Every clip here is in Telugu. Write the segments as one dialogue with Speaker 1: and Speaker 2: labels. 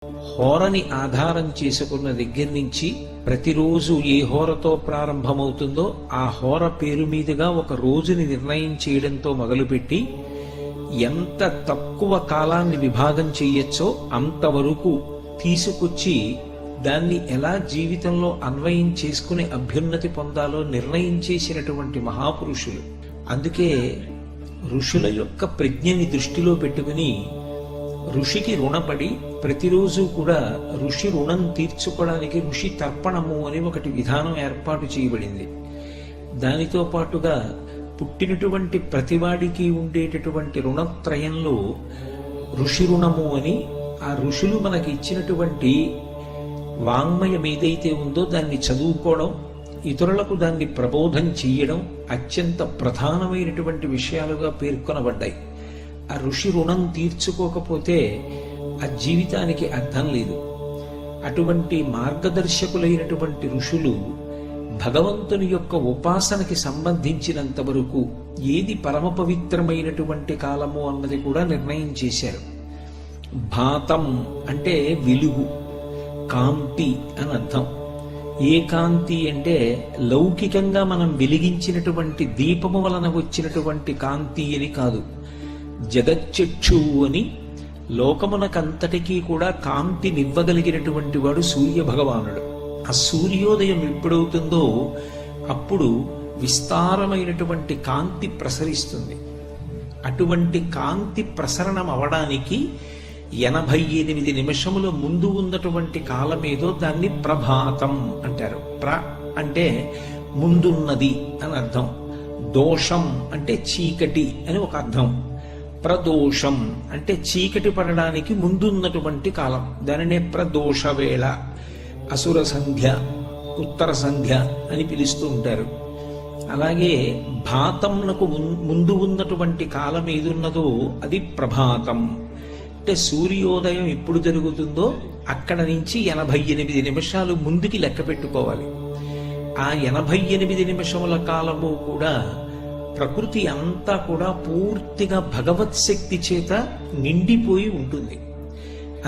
Speaker 1: హోరని ఆధారం చేసుకున్న దగ్గర నుంచి ప్రతిరోజు ఏ హోరతో ప్రారంభమవుతుందో ఆ హోర పేరు మీదుగా ఒక రోజుని నిర్ణయం చేయడంతో మొదలుపెట్టి ఎంత తక్కువ కాలాన్ని విభాగం చేయొచ్చో అంతవరకు తీసుకొచ్చి దాన్ని ఎలా జీవితంలో అన్వయం చేసుకుని అభ్యున్నతి పొందాలో నిర్ణయం చేసినటువంటి మహాపురుషులు. అందుకే ఋషుల యొక్క ప్రజ్ఞని దృష్టిలో పెట్టుకుని ఋషికి రుణపడి ప్రతిరోజు కూడా ఋషి రుణం తీర్చుకోవడానికి ఋషి తర్పణము అని ఒకటి విధానం ఏర్పాటు చేయబడింది. దానితో పాటుగా పుట్టినటువంటి ప్రతివాడికి ఉండేటటువంటి రుణత్రయంలో ఋషి రుణము అని, ఆ ఋషులు మనకి ఇచ్చినటువంటి వాంగ్మయం ఏదైతే ఉందో దాన్ని చదువుకోవడం, ఇతరులకు దాన్ని ప్రబోధం చెయ్యడం అత్యంత ప్రధానమైనటువంటి విషయాలుగా పేర్కొనబడ్డాయి. ఆ ఋషి రుణం తీర్చుకోకపోతే ఆ జీవితానికి అర్థం లేదు. అటువంటి మార్గదర్శకులైనటువంటి ఋషులు భగవంతుని యొక్క ఉపాసనకి సంబంధించినంత వరకు ఏది పరమ పవిత్రమైనటువంటి కాలము అన్నది కూడా నిర్ణయం చేశారు. భాతం అంటే వెలుగు, కాంతి అని అర్థం. ఏ కాంతి అంటే లౌకికంగా మనం వెలిగించినటువంటి దీపము వలన వచ్చినటువంటి కాంతి అని కాదు. జగచ్చక్షువు అని లోకమునకంతటికీ కూడా కాంతినివ్వగలిగినటువంటి వాడు సూర్య భగవానుడు. ఆ సూర్యోదయం ఎప్పుడవుతుందో అప్పుడు విస్తారమైనటువంటి కాంతి ప్రసరిస్తుంది. అటువంటి కాంతి ప్రసరణం అవడానికి 88 నిమిషముల ముందు ఉన్నటువంటి కాలమేదో దాన్ని ప్రభాతం అంటారు. అంటే ముందున్నది అని అర్థం. దోషం అంటే చీకటి అని ఒక అర్థం. ప్రదోషం అంటే చీకటి పడడానికి ముందున్నటువంటి కాలం, దానినే ప్రదోష వేళ, అసుర సంధ్య, ఉత్తర సంధ్య అని పిలుస్తూ ఉంటారు. అలాగే భాతంనకు ముందు ఉన్నటువంటి కాలం ఏదున్నదో అది ప్రభాతం. అంటే సూర్యోదయం ఎప్పుడు జరుగుతుందో అక్కడ నుంచి 88 నిమిషాలు ముందుకి లెక్క పెట్టుకోవాలి. ఆ 88 నిమిషముల కాలము కూడా ప్రకృతి అంతా కూడా పూర్తిగా భగవత్ శక్తి చేత నిండిపోయి ఉంటుంది.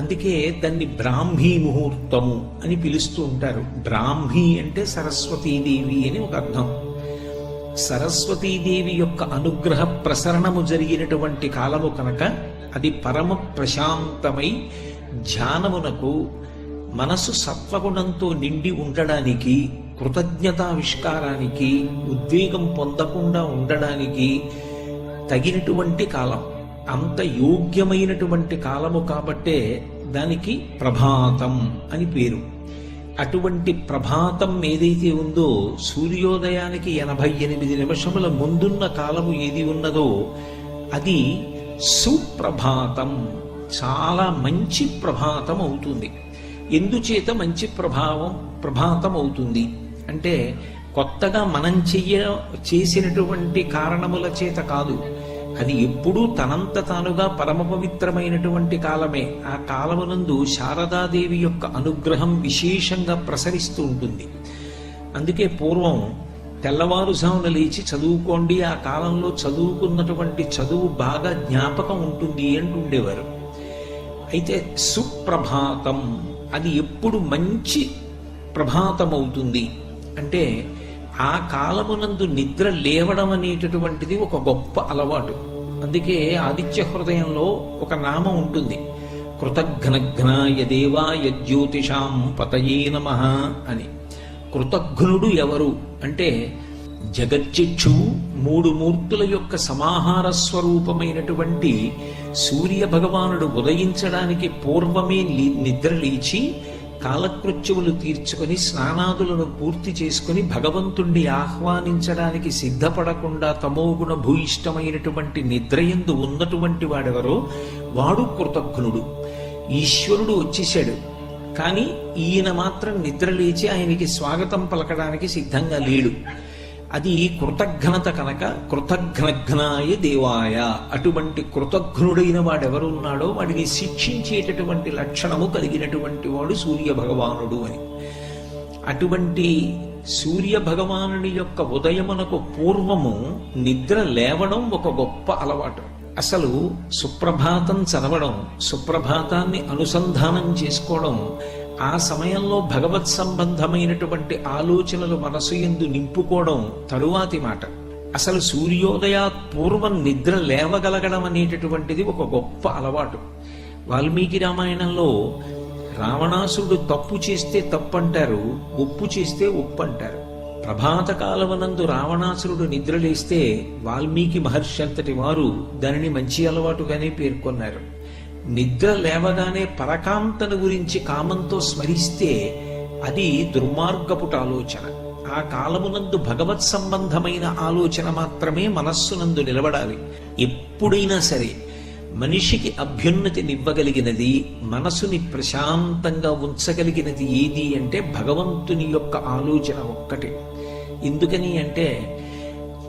Speaker 1: అందుకే దాన్ని బ్రాహ్మీ ముహూర్తము అని పిలుస్తూ ఉంటారు. బ్రాహ్మీ అంటే సరస్వతీదేవి అని ఒక అర్థం. సరస్వతీదేవి యొక్క అనుగ్రహ ప్రసరణము జరిగినటువంటి కాలము కనుక అది పరమ ప్రశాంతమై ధ్యానమునకు మనసు సత్వగుణంతో నిండి ఉండడానికి, కృతజ్ఞతావిష్కారానికి, ఉద్వేగం పొందకుండా ఉండడానికి తగినటువంటి కాలం. అంత యోగ్యమైనటువంటి కాలము కాబట్టే దానికి ప్రభాతం అని పేరు. అటువంటి ప్రభాతం ఏదైతే ఉందో సూర్యోదయానికి 88 నిమిషముల ముందున్న కాలము ఏది ఉన్నదో అది సుప్రభాతం, చాలా మంచి ప్రభాతం అవుతుంది. ఎందుచేత మంచి ప్రభాతం అవుతుంది అంటే కొత్తగా మనం చేసినటువంటి కారణముల చేత కాదు. అది ఎప్పుడూ తనంత తానుగా పరమ పవిత్రమైనటువంటి కాలమే. ఆ కాలమునందు శారదాదేవి యొక్క అనుగ్రహం విశేషంగా ప్రసరిస్తూ ఉంటుంది. అందుకే పూర్వం తెల్లవారుజామున లేచి చదువుకోండి, ఆ కాలంలో చదువుకున్నటువంటి చదువు బాగా జ్ఞాపకం ఉంటుంది అంటుండేవారు. అయితే సుప్రభాతం అది ఎప్పుడు మంచి ప్రభాతం అవుతుంది అంటే ఆ కాలమునందు నిద్ర లేవడం అనేటటువంటిది ఒక గొప్ప అలవాటు. అందుకే ఆదిత్య హృదయంలో ఒక నామం ఉంటుంది, కృతఘ్నఘ్నాయ దేవాయ జ్యోతిషాం పతయే నమః అని. కృతఘ్నుడు ఎవరు అంటే జగచ్చక్షువు, 3 మూర్తుల యొక్క సమాహార స్వరూపమైనటువంటి సూర్య భగవానుడు ఉదయించడానికి పూర్వమే నిద్ర లేచి కాలకృత్యములు తీర్చుకొని స్నానాదులను పూర్తి చేసుకుని భగవంతుణ్ణి ఆహ్వానించడానికి సిద్ధపడకుండా తమోగుణ భూయిష్టమైనటువంటి నిద్రయందు ఉన్నటువంటి వాడెవరో వాడు కృతఘ్నుడు. ఈశ్వరుడు వచ్చేశాడు, కానీ ఈయన మాత్రం నిద్ర లేచి ఆయనకి స్వాగతం పలకడానికి సిద్ధంగా లేడు. అది కృతఘ్నత కనుక కృతఘ్నఘ్నాయ దేవాయ. అటువంటి కృతఘ్నుడైన వాడెవరున్నాడో వాడిని శిక్షించేటటువంటి లక్షణము కలిగినటువంటి వాడు సూర్య భగవానుడు అని. అటువంటి సూర్య భగవానుని యొక్క ఉదయమునకు పూర్వము నిద్ర లేవడం ఒక గొప్ప అలవాటు. అసలు సుప్రభాతం చదవడం, సుప్రభాతాన్ని అనుసంధానం చేసుకోవడం, ఆ సమయంలో భగవత్ సంబంధమైనటువంటి ఆలోచనలు మనసు యందు నింపుకోవడం తరువాతి మాట. అసలు సూర్యోదయాత్ పూర్వం నిద్ర లేవగలగడం అనేటటువంటిది ఒక గొప్ప అలవాటు. వాల్మీకి రామాయణంలో రావణాసురుడు తప్పు చేస్తే తప్పు అంటారు, ఒప్పు చేస్తే ఒప్పు అంటారు. ప్రభాత కాలవనందు రావణాసురుడు నిద్రలేస్తే వాల్మీకి మహర్షి అంతటి వారు దానిని మంచి అలవాటుగానే పేర్కొన్నారు. నిద్ర లేవగానే పరకాంతను గురించి కామంతో స్మరిస్తే అది దుర్మార్గపుట ఆలోచన. ఆ కాలమునందు భగవత్ సంబంధమైన ఆలోచన మాత్రమే మనస్సునందు నిలబడాలి. ఎప్పుడైనా సరే మనిషికి అభ్యున్నతినివ్వగలిగినది, మనసుని ప్రశాంతంగా ఉంచగలిగినది ఏది అంటే భగవంతుని యొక్క ఆలోచన ఒక్కటే. ఎందుకని అంటే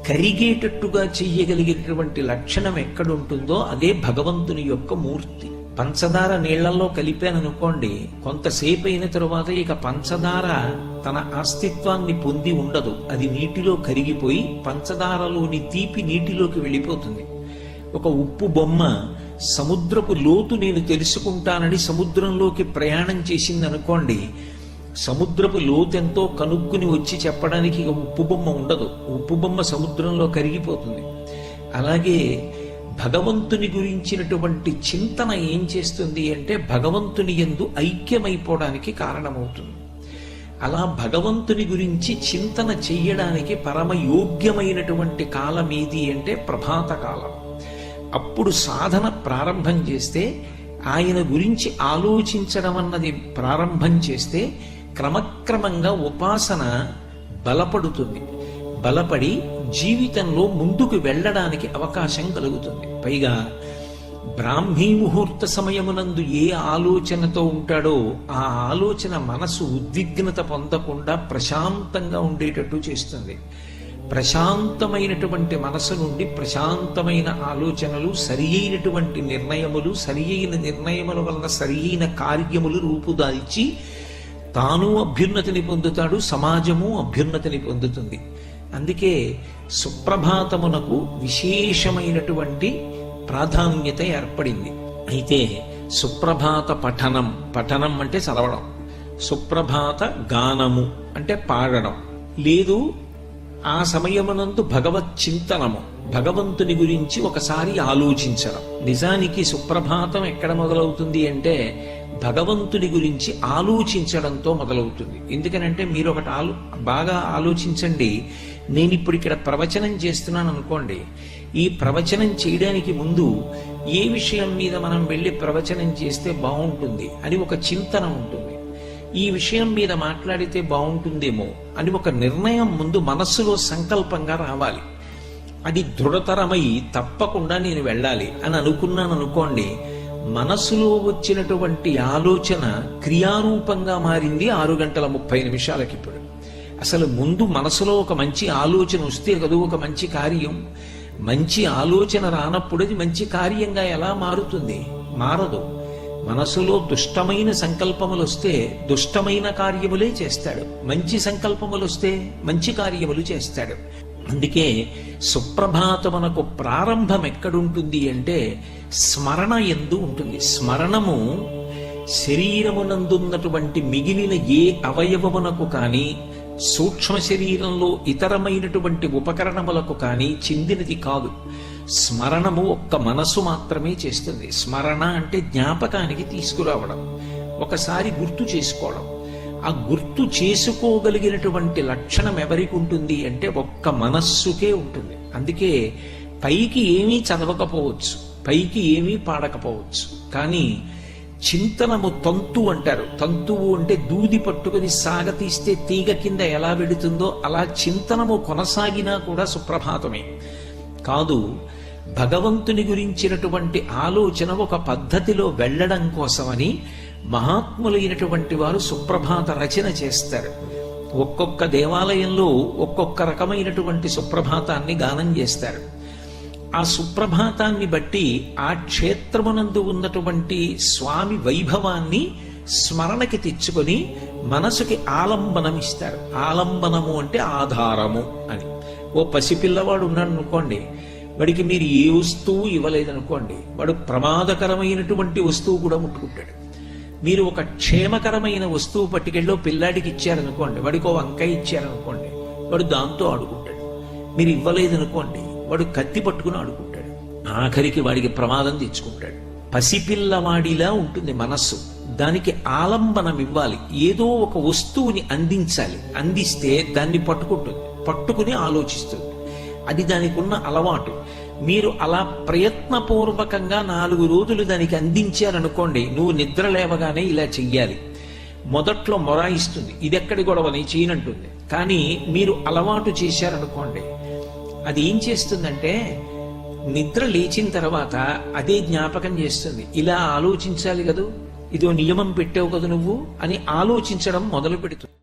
Speaker 1: కరిగేటట్టుగా చెయ్యగలిగేటటువంటి లక్షణం ఎక్కడుంటుందో అదే భగవంతుని యొక్క మూర్తి. పంచదార నీళ్లలో కలిపాననుకోండి, కొంతసేపు అయిన తరువాత ఇక పంచదార తన అస్తిత్వాన్ని పొంది ఉండదు. అది నీటిలో కరిగిపోయి పంచదారలోని తీపి నీటిలోకి వెళ్ళిపోతుంది. ఒక ఉప్పు బొమ్మ సముద్రపు లోతు నేను తెలుసుకుంటానని సముద్రంలోకి ప్రయాణం చేసిందనుకోండి, సముద్రపు లోతెంతో కనుక్కుని వచ్చి చెప్పడానికి ఇక ఉప్పు బొమ్మ ఉండదు. ఉప్పు బొమ్మ సముద్రంలో కరిగిపోతుంది. అలాగే భగవంతుని గురించినటువంటి చింతన ఏం చేస్తుంది అంటే భగవంతుని యందు ఐక్యమైపోవడానికి కారణమవుతుంది. అలా భగవంతుని గురించి చింతన చెయ్యడానికి పరమ యోగ్యమైనటువంటి కాలం ఏది అంటే ప్రభాత కాలం. అప్పుడు సాధన ప్రారంభం చేస్తే, ఆయన గురించి ఆలోచించడం అన్నది ప్రారంభం చేస్తే క్రమక్రమంగా ఉపాసన బలపడుతుంది. బలపడి జీవితంలో ముందుకు వెళ్ళడానికి అవకాశం కలుగుతుంది. పైగా బ్రాహ్మీ ముహూర్త సమయమునందు ఏ ఆలోచనతో ఉంటాడో ఆ ఆలోచన మనసు ఉద్విగ్నత పొందకుండా ప్రశాంతంగా ఉండేటట్టు చేస్తుంది. ప్రశాంతమైనటువంటి మనసు నుండి ప్రశాంతమైన ఆలోచనలు, సరి అయినటువంటి నిర్ణయములు, సరి అయిన నిర్ణయముల వలన సరి అయిన కార్యములు రూపుదాల్చి తాను అభ్యున్నతిని పొందుతాడు, సమాజము అభ్యున్నతిని పొందుతుంది. అందుకే సుప్రభాతమునకు విశేషమైనటువంటి ప్రాధాన్యత ఏర్పడింది. అయితే సుప్రభాత పఠనం, పఠనం అంటే చదవడం, సుప్రభాత గానము అంటే పాడడం, లేదు ఆ సమయమునందు భగవత్ చింతనము, భగవంతుని గురించి ఒకసారి ఆలోచించడం. నిజానికి సుప్రభాతం ఎక్కడ మొదలవుతుంది అంటే భగవంతుని గురించి ఆలోచించడంతో మొదలవుతుంది. ఎందుకనంటే మీరు ఒకటి బాగా ఆలోచించండి. నేను ఇప్పుడు ఇక్కడ ప్రవచనం చేస్తున్నాను అనుకోండి, ఈ ప్రవచనం చేయడానికి ముందు ఏ విషయం మీద మనం వెళ్ళి ప్రవచనం చేస్తే బాగుంటుంది అని ఒక చింతన ఉంటుంది. ఈ విషయం మీద మాట్లాడితే బాగుంటుందేమో అని ఒక నిర్ణయం ముందు మనస్సులో సంకల్పంగా రావాలి. అది దృఢతరమై తప్పకుండా నేను వెళ్ళాలి అని అనుకున్నాను అనుకోండి, మనస్సులో వచ్చినటువంటి ఆలోచన క్రియారూపంగా మారింది 6 గంటల 30 నిమిషాలకి. ఇప్పుడు అసలు ముందు మనసులో ఒక మంచి ఆలోచన వస్తే కదా ఒక మంచి కార్యం. మంచి ఆలోచన రానప్పుడు అది మంచి కార్యంగా ఎలా మారుతుంది? మారదు. మనసులో దుష్టమైన సంకల్పములు వస్తే దుష్టమైన కార్యములే చేస్తాడు, మంచి సంకల్పములు వస్తే మంచి కార్యములు చేస్తాడు. అందుకే సుప్రభాతమునకు ప్రారంభం ఎక్కడుంటుంది అంటే స్మరణ యందు ఉంటుంది. స్మరణము శరీరమునందున్నటువంటి మిగిలిన ఏ అవయవమునకు కానీ, సూక్ష్మ శరీరంలో ఇతరమైనటువంటి ఉపకరణములకు కానీ చెందినది కాదు. స్మరణము ఒక్క మనసు మాత్రమే చేస్తుంది. స్మరణ అంటే జ్ఞాపకానికి తీసుకురావడం, ఒకసారి గుర్తు చేసుకోవడం. ఆ గుర్తు చేసుకోగలిగినటువంటి లక్షణం ఎవరికి ఉంటుంది అంటే ఒక్క మనస్సుకే ఉంటుంది. అందుకే పైకి ఏమీ చదవకపోవచ్చు, పైకి ఏమీ పాడకపోవచ్చు, కానీ చింతనము తంతు అంటారు. తంతువు అంటే దూది పట్టుకుని సాగతీస్తే తీగ కింద ఎలా వెడుతుందో అలా చింతనము కొనసాగినా కూడా సుప్రభాతమే కాదు. భగవంతుని గురించినటువంటి ఆలోచన ఒక పద్ధతిలో వెళ్ళడం కోసమని మహాత్ములైనటువంటి వారు సుప్రభాత రచన చేస్తారు. ఒక్కొక్క దేవాలయంలో ఒక్కొక్క రకమైనటువంటి సుప్రభాతాన్ని గానం చేస్తారు. ఆ సుప్రభాతాన్ని బట్టి ఆ క్షేత్రమునందు ఉన్నటువంటి స్వామి వైభవాన్ని స్మరణకి తెచ్చుకొని మనసుకి ఆలంబనం ఇస్తారు. ఆలంబనము అంటే ఆధారము అని. ఓ పసిపిల్లవాడు ఉన్నాడు అనుకోండి, వాడికి మీరు ఏ వస్తువు ఇవ్వలేదనుకోండి, వాడు ప్రమాదకరమైనటువంటి వస్తువు కూడా ముట్టుకుంటాడు. మీరు ఒక క్షేమకరమైన వస్తువు పట్టుకెళ్ళో పిల్లాడికి ఇచ్చారనుకోండి, వాడికి ఓ వంకాయ ఇచ్చారనుకోండి, వాడు దాంతో ఆడుకుంటాడు. మీరు ఇవ్వలేదనుకోండి, వాడు కత్తి పట్టుకుని ఆడుకుంటాడు. ఆఖరికి వాడికి ప్రమాదం తెచ్చుకుంటాడు. పసిపిల్లవాడిలా ఉంటుంది మనస్సు. దానికి ఆలంబనం ఇవ్వాలి, ఏదో ఒక వస్తువుని అందించాలి. అందిస్తే దాన్ని పట్టుకుంటుంది, పట్టుకుని ఆలోచిస్తుంది. అది దానికి ఉన్న అలవాటు. మీరు అలా ప్రయత్నపూర్వకంగా 4 రోజులు దానికి అందించారనుకోండి, నువ్వు నిద్ర లేవగానే ఇలా చెయ్యాలి. మొదట్లో మొరాయిస్తుంది, ఇదెక్కడి గొడవ నీ చేయనంటుంది. కానీ మీరు అలవాటు చేశారనుకోండి, అది ఏం చేస్తుందంటే నిద్ర లేచిన తర్వాత అదే జ్ఞాపకం చేస్తుంది. ఇలా ఆలోచించాలి కదూ, ఇదో నియమం పెట్టావు కదా నువ్వు అని ఆలోచించడం మొదలు పెడుతుంది.